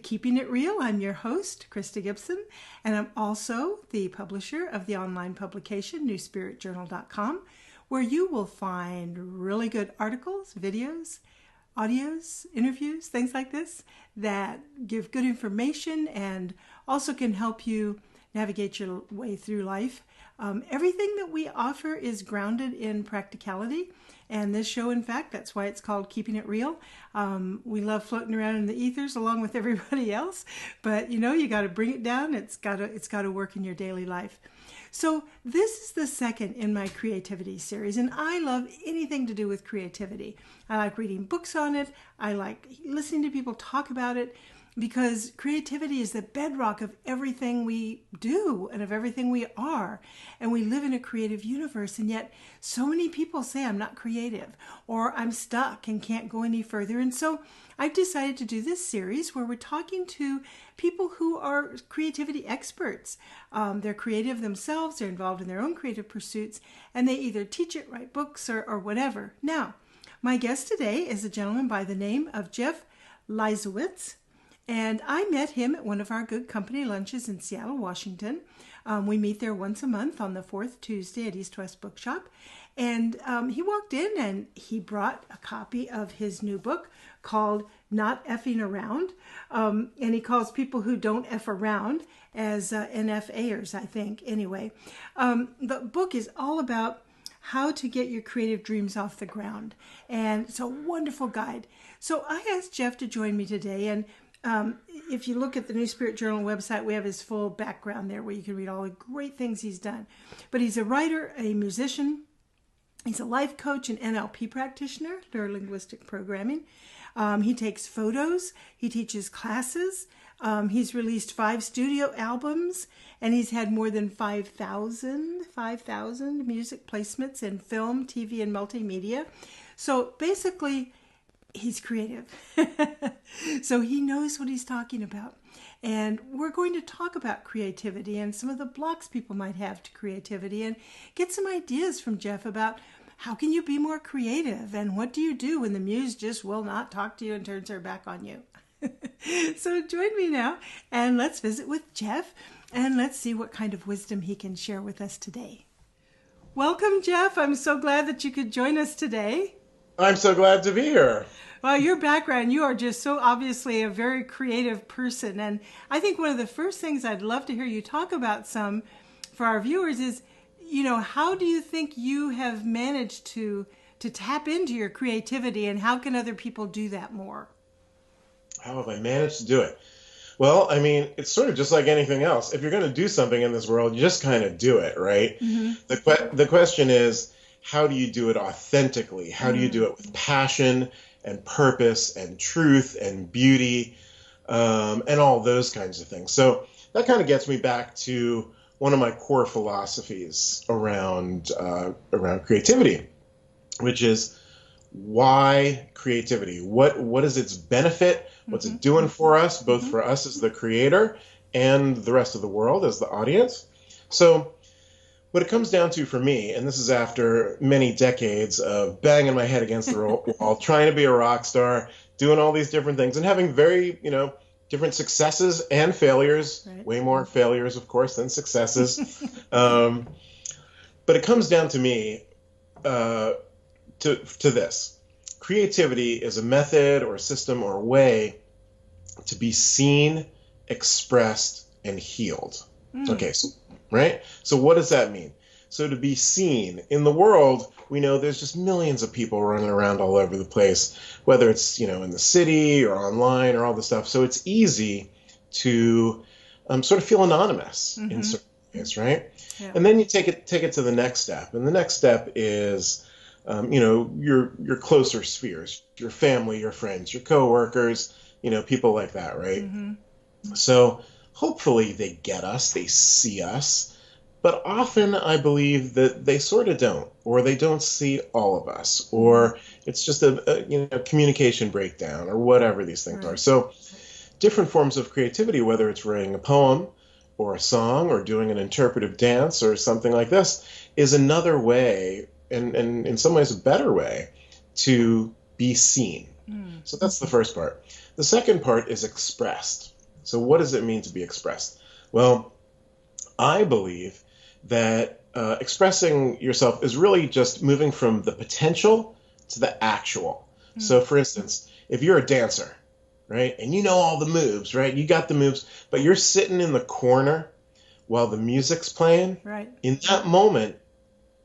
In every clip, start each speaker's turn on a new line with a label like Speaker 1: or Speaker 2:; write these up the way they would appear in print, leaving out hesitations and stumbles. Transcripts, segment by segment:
Speaker 1: Keeping It Real. I'm your host, Krista Gibson, and I'm also the publisher of the online publication, newspiritjournal.com, where you will find really good articles, videos, audios, interviews, things like this that give good information and also can help you navigate your way through life. Everything that we offer is grounded in practicality. And this show, in fact, that's why it's called Keeping It Real. We love floating around in the ethers along with everybody else. But, you got to bring it down. It's got to work in your daily life. So this is the second in my creativity series. And I love anything to do with creativity. I like reading books on it. I like listening to people talk about it. Because creativity is the bedrock of everything we do and of everything we are. And we live in a creative universe. And yet so many people say I'm not creative or I'm stuck and can't go any further. And so I've decided to do this series where we're talking to people who are creativity experts. They're creative themselves. They're involved in their own creative pursuits. And they either teach it, write books, or whatever. Now, my guest today is a gentleman by the name of Jeff Leisawitz. And I met him at one of our Good Company lunches in Seattle, Washington. We meet there once a month on the fourth Tuesday at East West Bookshop. And he walked in and he brought a copy of his new book called Not Effing Around. And he calls people who don't F around as NFAers, I think. Anyway, the book is all about how to get your creative dreams off the ground. And it's a wonderful guide. So I asked Jeff to join me today. And if you look at the New Spirit Journal website, we have his full background there where you can read all the great things he's done. But he's a writer, a musician, he's a life coach, an NLP practitioner, neuro-linguistic programming. He takes photos, he teaches classes, he's released 5 studio albums, and he's had more than 5,000 music placements in film, TV, and multimedia. So basically, he's creative. So he knows what he's talking about. And we're going to talk about creativity and some of the blocks people might have to creativity and get some ideas from Jeff about how can you be more creative and what do you do when the muse just will not talk to you and turns her back on you. So join me now and let's visit with Jeff and let's see what kind of wisdom he can share with us today. Welcome, Jeff. I'm so glad that you could join us today.
Speaker 2: I'm so glad to be here.
Speaker 1: Well, your background, you are just so obviously a very creative person. And I think one of the first things I'd love to hear you talk about some for our viewers is, how do you think you have managed to tap into your creativity and how can other people do that more?
Speaker 2: How have I managed to do it? Well, I mean, it's sort of just like anything else. If you're going to do something in this world, you just kind of do it, right? Mm-hmm. The question is, how do you do it authentically? How do you do it with passion and purpose and truth and beauty and all those kinds of things? So that kind of gets me back to one of my core philosophies around creativity, which is why creativity? What is its benefit? What's it doing for us, both for us as the creator and the rest of the world as the audience? So what it comes down to for me, and this is after many decades of banging my head against the wall, trying to be a rock star, doing all these different things, and having very, different successes and failures, right. Way more failures, of course, than successes. But it comes down to me to this. Creativity is a method or a system or a way to be seen, expressed, and healed. Okay, so right? So what does that mean? So to be seen in the world, we know there's just millions of people running around all over the place, whether it's, in the city or online or all this stuff. So it's easy to sort of feel anonymous in certain ways, right? Yeah. And then you take it to the next step. And the next step is, your closer spheres, your family, your friends, your coworkers, people like that, right? Mm-hmm. So hopefully they get us, they see us, but often I believe that they sort of don't, or they don't see all of us, or it's just a communication breakdown, or whatever these things are. So different forms of creativity, whether it's writing a poem, or a song, or doing an interpretive dance, or something like this, is another way, and in some ways a better way, to be seen. So that's the first part. The second part is expressed. So what does it mean to be expressed? Well, I believe that expressing yourself is really just moving from the potential to the actual. So for instance, if you're a dancer, right, and you know all the moves, right, you got the moves, but you're sitting in the corner while the music's playing,
Speaker 1: right.
Speaker 2: In that moment,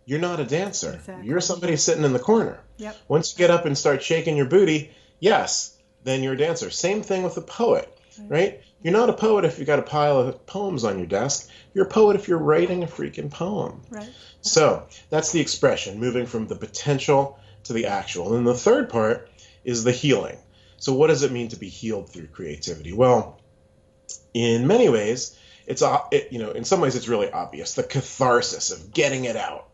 Speaker 2: you're not a dancer.
Speaker 1: Exactly.
Speaker 2: You're somebody sitting in the corner.
Speaker 1: Yep.
Speaker 2: Once you get up and start shaking your booty, yes, then you're a dancer. Same thing with a poet, right? You're not a poet if you got a pile of poems on your desk. You're a poet if you're writing a freaking poem.
Speaker 1: Right.
Speaker 2: So that's the expression, moving from the potential to the actual. And the third part is the healing. So what does it mean to be healed through creativity? Well, in many ways, in some ways it's really obvious. The catharsis of getting it out,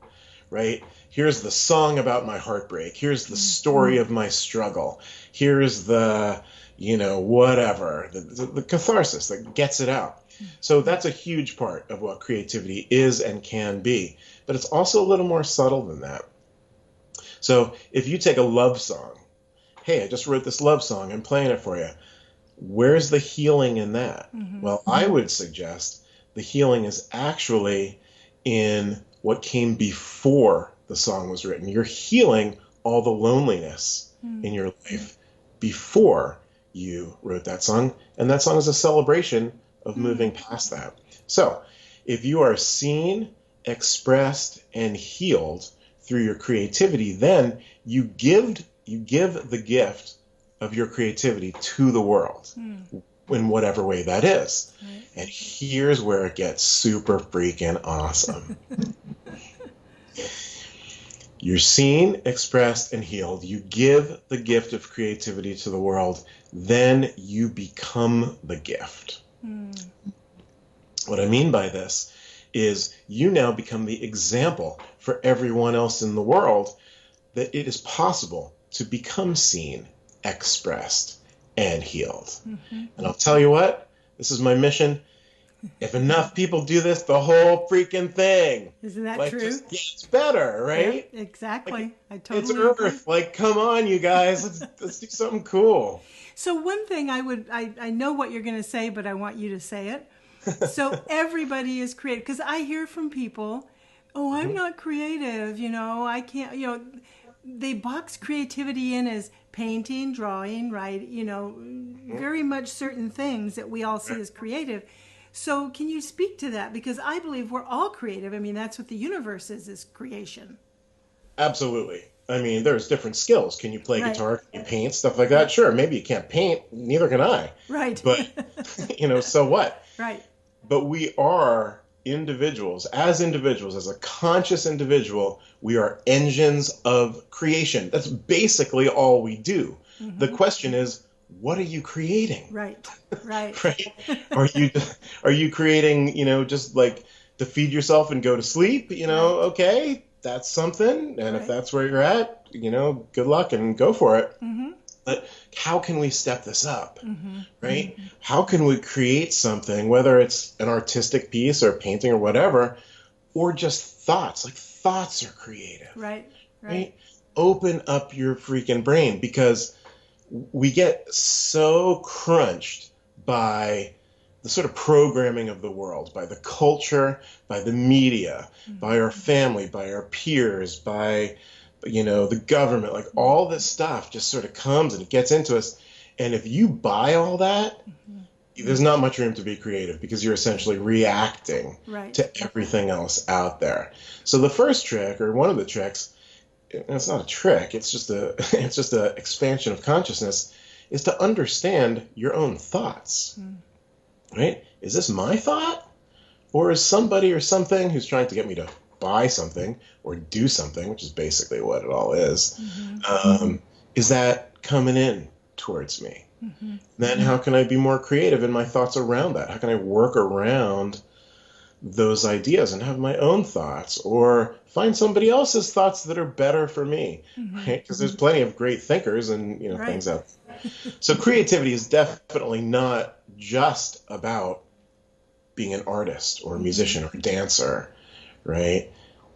Speaker 2: right? Here's the song about my heartbreak. Here's the story of my struggle. Here's the, whatever, the catharsis that gets it out. So that's a huge part of what creativity is and can be. But it's also a little more subtle than that. So if you take a love song, hey, I just wrote this love song, I'm playing it for you. Where's the healing in that? Well, I would suggest the healing is actually in what came before the song was written. You're healing all the loneliness in your life before you wrote that song. And that song is a celebration of moving past that. So if you are seen, expressed, and healed through your creativity, then you give the gift of your creativity to the world in whatever way that is. Right. And here's where it gets super freaking awesome. You're seen, expressed, and healed. You give the gift of creativity to the world. Then you become the gift. What I mean by this is you now become the example for everyone else in the world that it is possible to become seen, expressed, and healed. And I'll tell you what, this is my mission. If enough people do this, the whole freaking thing.
Speaker 1: Isn't that
Speaker 2: like,
Speaker 1: true?
Speaker 2: Just gets better, right?
Speaker 1: Yeah, exactly.
Speaker 2: Like,
Speaker 1: I totally
Speaker 2: it's
Speaker 1: agree.
Speaker 2: Earth. Like, come on, you guys. Let's do something cool.
Speaker 1: So one thing I know what you're going to say, but I want you to say it. So everybody is creative. Because I hear from people, oh, I'm not creative. I can't, they box creativity in as painting, drawing, writing, very much certain things that we all see as creative. So can you speak to that? Because I believe we're all creative. I mean, that's what the universe is creation.
Speaker 2: Absolutely. I mean, there's different skills. Can you play guitar? Can you paint? Stuff like that? Sure. Maybe you can't paint. Neither can I.
Speaker 1: Right.
Speaker 2: But, so what?
Speaker 1: Right.
Speaker 2: But we are individuals, as a conscious individual, we are engines of creation. That's basically all we do. The question is, what are you creating?
Speaker 1: Right.
Speaker 2: Right? Are you creating, just like to feed yourself and go to sleep? Okay, that's something. And if that's where you're at, good luck and go for it. But how can we step this up, right? How can we create something, whether it's an artistic piece or painting or whatever, or just thoughts? Like, thoughts are creative. Right? Open up your freaking brain, because we get so crunched by the sort of programming of the world, by the culture, by the media, by our family, by our peers, by the government. Like, all this stuff just sort of comes and it gets into us. And if you buy all that, there's not much room to be creative, because you're essentially reacting to everything else out there. So the first trick, or one of the tricks, and it's not a trick, it's just a expansion of consciousness, is to understand your own thoughts. Right? Is this my thought? Or is somebody or something who's trying to get me to buy something or do something, which is basically what it all is that coming in towards me? Then how can I be more creative in my thoughts around that? How can I work around those ideas and have my own thoughts, or find somebody else's thoughts that are better for me? Right? Because there's plenty of great thinkers and things out there. So creativity is definitely not just about being an artist or a musician or a dancer, right?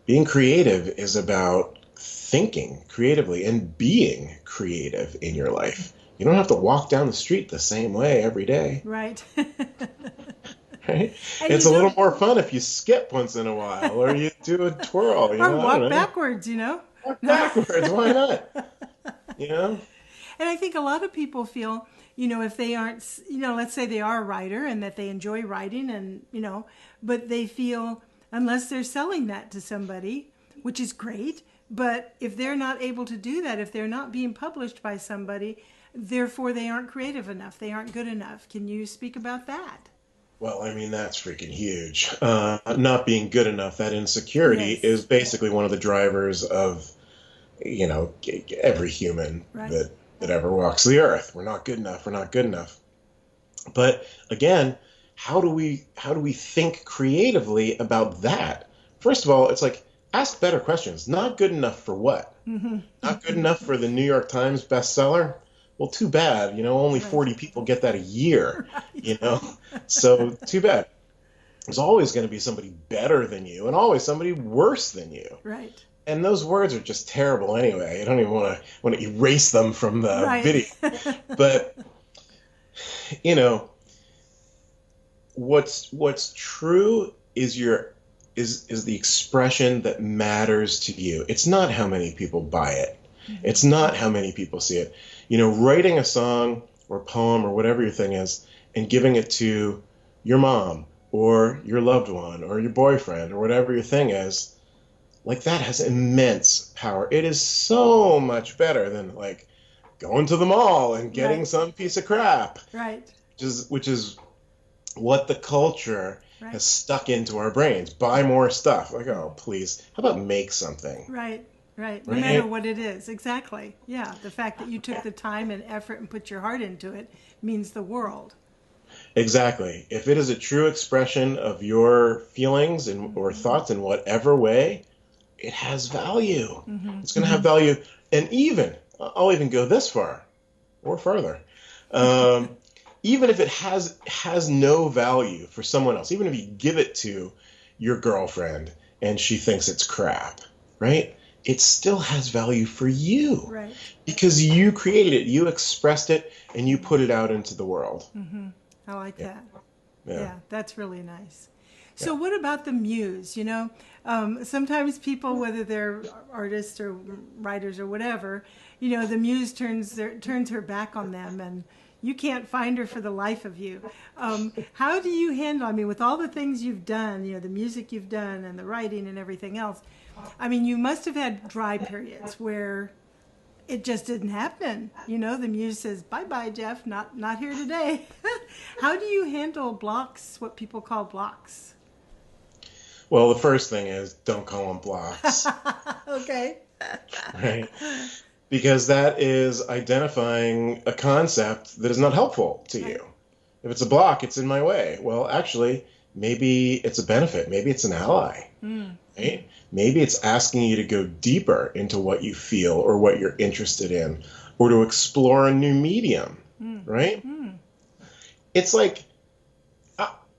Speaker 2: Being creative is about thinking creatively and being creative in your life. You don't have to walk down the street the same way every day.
Speaker 1: Right.
Speaker 2: Right?
Speaker 1: And
Speaker 2: It's
Speaker 1: you
Speaker 2: a little
Speaker 1: don't,
Speaker 2: more fun if you skip once in a while, or you do a twirl,
Speaker 1: or
Speaker 2: I
Speaker 1: walk
Speaker 2: don't know.
Speaker 1: backwards,
Speaker 2: Walk
Speaker 1: No.
Speaker 2: backwards, why not? You know?
Speaker 1: And I think a lot of people feel, if they aren't, let's say they are a writer and that they enjoy writing and, but they feel unless they're selling that to somebody, which is great, but if they're not able to do that, if they're not being published by somebody, therefore they aren't creative enough, they aren't good enough. Can you speak about that?
Speaker 2: Well, I mean, that's freaking huge. Not being good enough, that insecurity
Speaker 1: Yes.
Speaker 2: is basically one of the drivers of, every human
Speaker 1: Right.
Speaker 2: that ever walks the earth. We're not good enough. We're not good enough. But again, how do we think creatively about that? First of all, it's like ask better questions. Not good enough for what? Not good enough for the New York Times bestseller? Well, too bad. Only 40 people get that a year.
Speaker 1: Right.
Speaker 2: So too bad. There's always going to be somebody better than you, and always somebody worse than you.
Speaker 1: Right.
Speaker 2: And those words are just terrible anyway. I don't even want to erase them from the
Speaker 1: Right.
Speaker 2: video. But what's true is is the expression that matters to you. It's not how many people buy it. It's not how many people see it. Writing a song or poem or whatever your thing is and giving it to your mom or your loved one or your boyfriend or whatever your thing is, like that has immense power. It is so much better than like going to the mall and getting
Speaker 1: Right.
Speaker 2: some piece of crap,
Speaker 1: Right.
Speaker 2: which is what the culture
Speaker 1: Right.
Speaker 2: has stuck into our brains. Buy more stuff. Like, oh, please, how about make something?
Speaker 1: Right. Right. No
Speaker 2: Right?
Speaker 1: matter what it is. Exactly. Yeah. The fact that you took the time and effort and put your heart into it means the world.
Speaker 2: Exactly. If it is a true expression of your feelings or thoughts in whatever way, it has value. It's going to have value. And I'll even go this far or further. Even if it has no value for someone else, even if you give it to your girlfriend and she thinks it's crap, right? It still has value for you
Speaker 1: Right.
Speaker 2: because you created it, you expressed it, and you put it out into the world.
Speaker 1: I like that.
Speaker 2: Yeah.
Speaker 1: Yeah, that's really nice. So what about the muse? Sometimes people, whether they're artists or writers or whatever, the muse turns her back on them and you can't find her for the life of you. How do you handle, with all the things you've done, the music you've done and the writing and everything else, you must have had dry periods where it just didn't happen. The muse says, bye-bye, Jeff, not here today. How do you handle blocks, what people call blocks?
Speaker 2: Well, the first thing is don't call them blocks,
Speaker 1: Okay.
Speaker 2: right? Because that is identifying a concept that is not helpful to you. If it's a block, it's in my way. Well, actually, maybe it's a benefit. Maybe it's an ally, right? Maybe it's asking you to go deeper into what you feel or what you're interested in, or to explore a new medium, right? It's like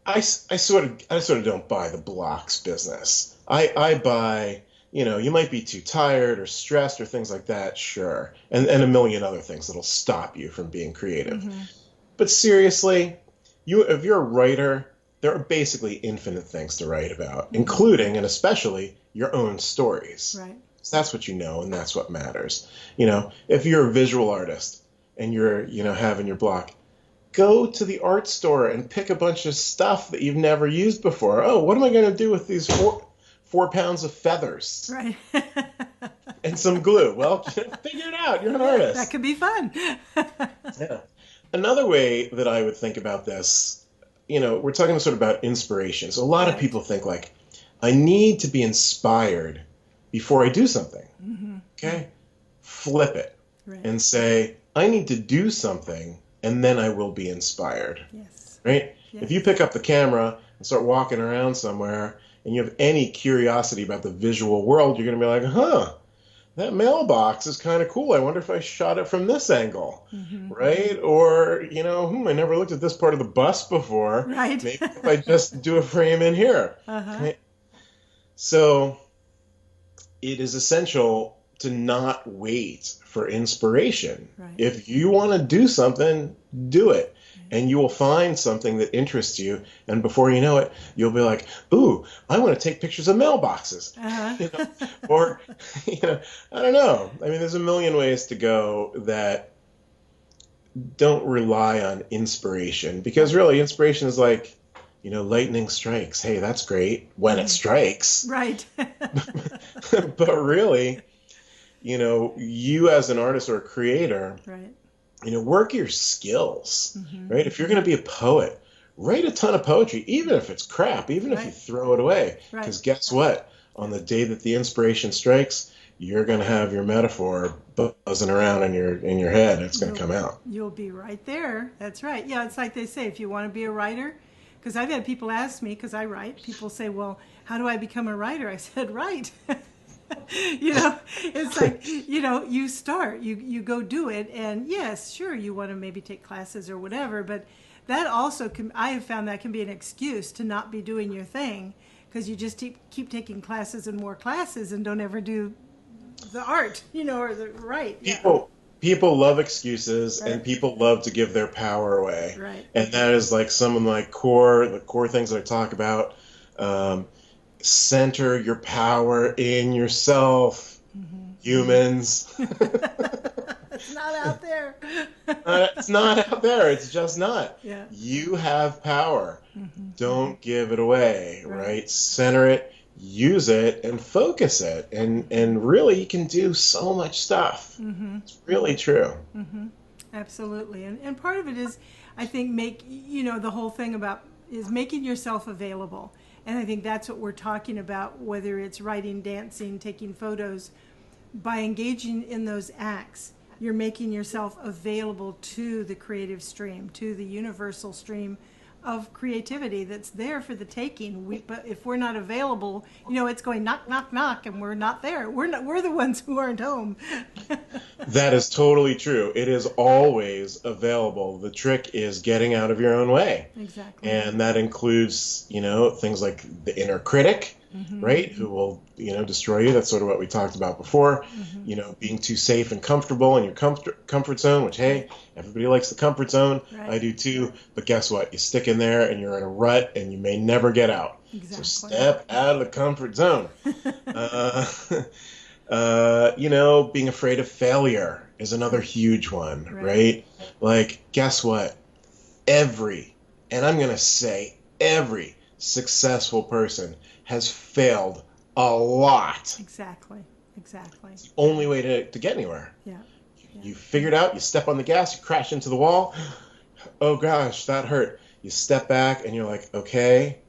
Speaker 2: I sort of don't buy the blocks business. I buy, you might be too tired or stressed or things like that, sure, and a million other things that'll stop you from being creative. But seriously, if you're a writer, there are basically infinite things to write about, including and especially your own stories.
Speaker 1: Right.
Speaker 2: So that's what you know, and that's what matters. If you're a visual artist and you're, having your block, go to the art store and pick a bunch of stuff that you've never used before. Oh, what am I going to do with these 4 pounds of feathers
Speaker 1: Right.
Speaker 2: and some glue? Well, figure it out. You're an artist.
Speaker 1: That could be fun.
Speaker 2: Yeah. Another way that I would think about this, we're talking sort of about inspiration. So a lot of people think like, I need to be inspired before I do something. Okay? Flip it
Speaker 1: Right.
Speaker 2: and say, I need to do something and then I will be inspired.
Speaker 1: Yes.
Speaker 2: Right?
Speaker 1: Yes.
Speaker 2: If you pick up the camera and start walking around somewhere and you have any curiosity about the visual world, you're going to be like, that mailbox is kind of cool. I wonder if I shot it from this angle, right? Or, I never looked at this part of the bus before.
Speaker 1: Right.
Speaker 2: Maybe if I just do a frame in here.
Speaker 1: Uh-huh.
Speaker 2: Right? So it is essential to not wait for inspiration.
Speaker 1: Right.
Speaker 2: If you want to do something, do it. And you will find something that interests you. And before you know it, you'll be like, ooh, I want to take pictures of mailboxes. Or, I don't know. I mean, there's a million ways to go that don't rely on inspiration. Because really, inspiration is like, lightning strikes. Hey, that's great when it strikes.
Speaker 1: Right.
Speaker 2: But really, you as an artist or a creator,
Speaker 1: right.
Speaker 2: Work your skills, right? If you're going to be a poet, write a ton of poetry, even if it's crap, even if you throw it away. Because guess what? On the day that the inspiration strikes, you're going to have your metaphor buzzing around in your head. It's going to come out.
Speaker 1: You'll be right there. That's right. Yeah, it's like they say, if you want to be a writer, because I've had people ask me, because I write, people say, well, how do I become a writer? I said, write. It's like, you start, you go do it. And yes, sure, you want to maybe take classes or whatever, but that also I have found that can be an excuse to not be doing your thing, because you just keep taking classes and more classes and don't ever do the art, or the right.
Speaker 2: People love excuses, and people love to give their power away.
Speaker 1: Right.
Speaker 2: And that is like some of the core things that I talk about. Center your power in yourself, humans.
Speaker 1: It's not out there.
Speaker 2: It's not out there. It's just not.
Speaker 1: Yeah.
Speaker 2: You have power. Don't give it away, right? Center it, use it, and focus it. And really, you can do so much stuff. It's really true.
Speaker 1: Absolutely. And part of it is, I think, the whole thing is making yourself available. And I think that's what we're talking about, whether it's writing, dancing, taking photos. By engaging in those acts, you're making yourself available to the creative stream, to the universal stream of creativity that's there for the taking. But if we're not available, it's going knock, knock, knock, and we're not there. We're the ones who aren't home.
Speaker 2: That is totally true. It is always available. The trick is getting out of your own way.
Speaker 1: Exactly.
Speaker 2: And that includes, things like the inner critic, right? Who will, destroy you. That's sort of what we talked about before. Being too safe and comfortable in your comfort zone, which, hey, everybody likes the comfort zone. Right. I do too. But guess what? You stick in there and you're in a rut and you may never get out.
Speaker 1: Exactly.
Speaker 2: So step out of the comfort zone. Being afraid of failure is another huge one, right? Like, guess what? And I'm going to say every successful person has failed a lot.
Speaker 1: Exactly. It's
Speaker 2: the only way to get anywhere.
Speaker 1: Yeah.
Speaker 2: You figure it out, you step on the gas, you crash into the wall. Oh gosh, that hurt. You step back and you're like, okay,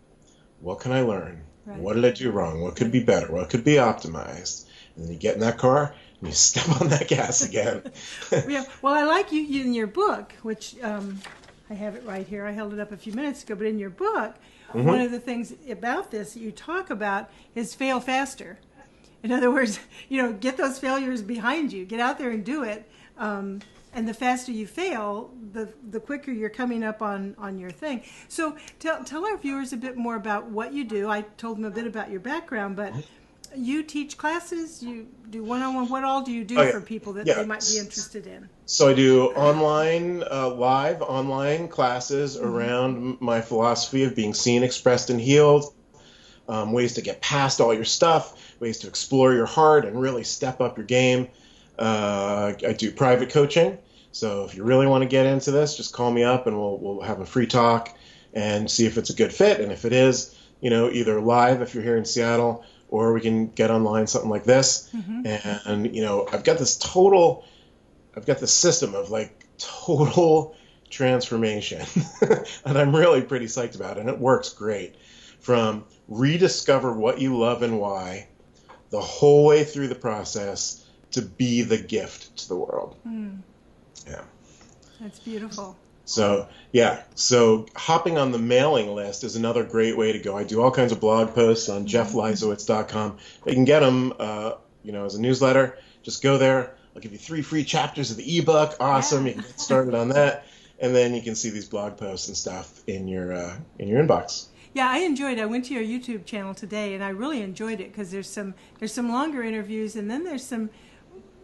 Speaker 2: what can I learn? Right. What did I do wrong? What could be better? What could be optimized? And then you get in that car and you step on that gas again.
Speaker 1: Yeah. Well, I like you in your book, which I have it right here. I held it up a few minutes ago, but in your book, one of the things about this that you talk about is fail faster. In other words, get those failures behind you. Get out there and do it. And the faster you fail, the quicker you're coming up on your thing. So tell our viewers a bit more about what you do. I told them a bit about your background, but you teach classes, you do one-on-one. What all do you do for people that they might be interested in?
Speaker 2: So I do live online classes around my philosophy of being seen, expressed, and healed. Ways to get past all your stuff, ways to explore your heart and really step up your game. I do private coaching. So if you really want to get into this, just call me up and we'll have a free talk and see if it's a good fit. And if it is, either live if you're here in Seattle, or we can get online, something like this. And, I've got this system of like total transformation and I'm really pretty psyched about it. And it works great. From rediscover what you love and why, the whole way through the process to be the gift to the world. Yeah.
Speaker 1: That's beautiful.
Speaker 2: So hopping on the mailing list is another great way to go. I do all kinds of blog posts on jeffleisawitz.com. You can get them, as a newsletter. Just go there. I'll give you 3 free chapters of the ebook. Awesome. Yeah. You can get started on that. And then you can see these blog posts and stuff in your inbox.
Speaker 1: Yeah, I went to your YouTube channel today, and I really enjoyed it because there's some longer interviews, and then there's some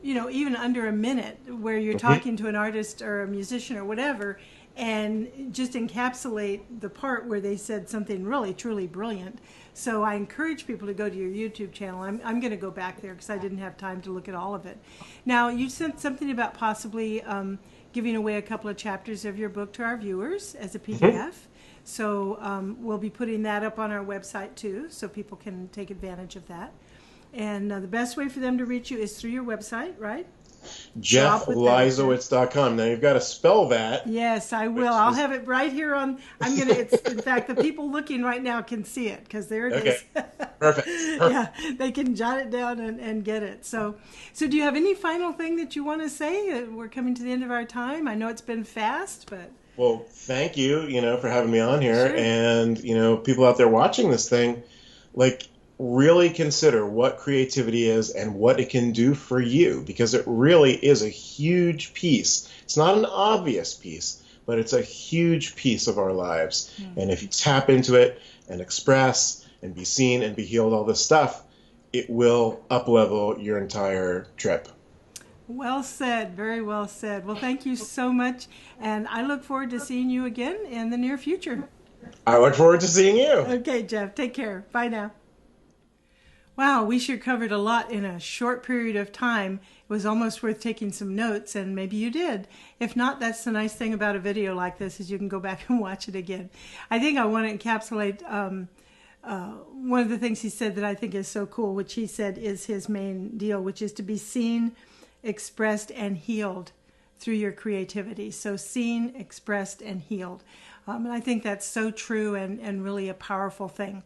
Speaker 1: even under a minute, where you're talking to an artist or a musician or whatever, and just encapsulate the part where they said something really, truly brilliant. So I encourage people to go to your YouTube channel. I'm going to go back there because I didn't have time to look at all of it. Now, you said something about possibly giving away a couple of chapters of your book to our viewers as a PDF. So we'll be putting that up on our website too, so people can take advantage of that. And the best way for them to reach you is through your website, right?
Speaker 2: JeffLeisawitz.com. Now you've got to spell that.
Speaker 1: Yes, I will. I'll have it right here on. In fact, the people looking right now can see it because there it is.
Speaker 2: Perfect.
Speaker 1: Yeah, they can jot it down and get it. So do you have any final thing that you want to say? We're coming to the end of our time. I know it's been fast, but.
Speaker 2: Well, thank you, for having me on here.
Speaker 1: Sure.
Speaker 2: And, people out there watching this thing, really consider what creativity is and what it can do for you, because it really is a huge piece. It's not an obvious piece, but it's a huge piece of our lives. And if you tap into it and express and be seen and be healed, all this stuff, it will up-level your entire trip.
Speaker 1: Well said. Very well said. Well, thank you so much. And I look forward to seeing you again in the near future.
Speaker 2: I look forward to seeing you.
Speaker 1: Okay, Jeff. Take care. Bye now. Wow, we sure covered a lot in a short period of time. It was almost worth taking some notes, and maybe you did. If not, that's the nice thing about a video like this, is you can go back and watch it again. I think I want to encapsulate one of the things he said that I think is so cool, which he said is his main deal, which is to be seen, expressed, and healed through your creativity. So seen, expressed, and healed. And I think that's so true and really a powerful thing.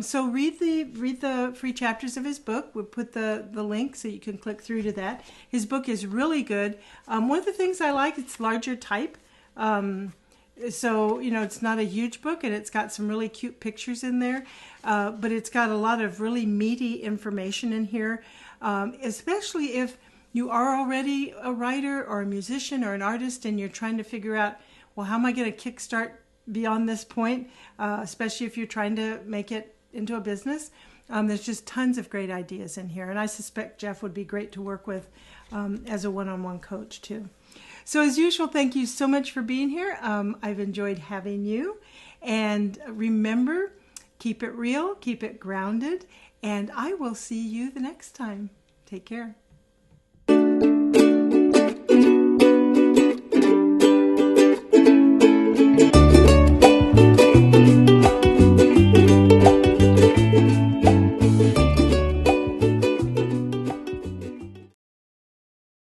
Speaker 1: So read the free chapters of his book. We'll put the link so you can click through to that. His book is really good. One of the things I like, it's larger type. So, it's not a huge book, and it's got some really cute pictures in there. But it's got a lot of really meaty information in here, especially if you are already a writer or a musician or an artist and you're trying to figure out, well, how am I going to kickstart beyond this point, especially if you're trying to make it into a business. There's just tons of great ideas in here, and I suspect Jeff would be great to work with as a one-on-one coach too. So as usual, thank you so much for being here. I've enjoyed having you, and remember, keep it real, keep it grounded, and I will see you the next time. Take care.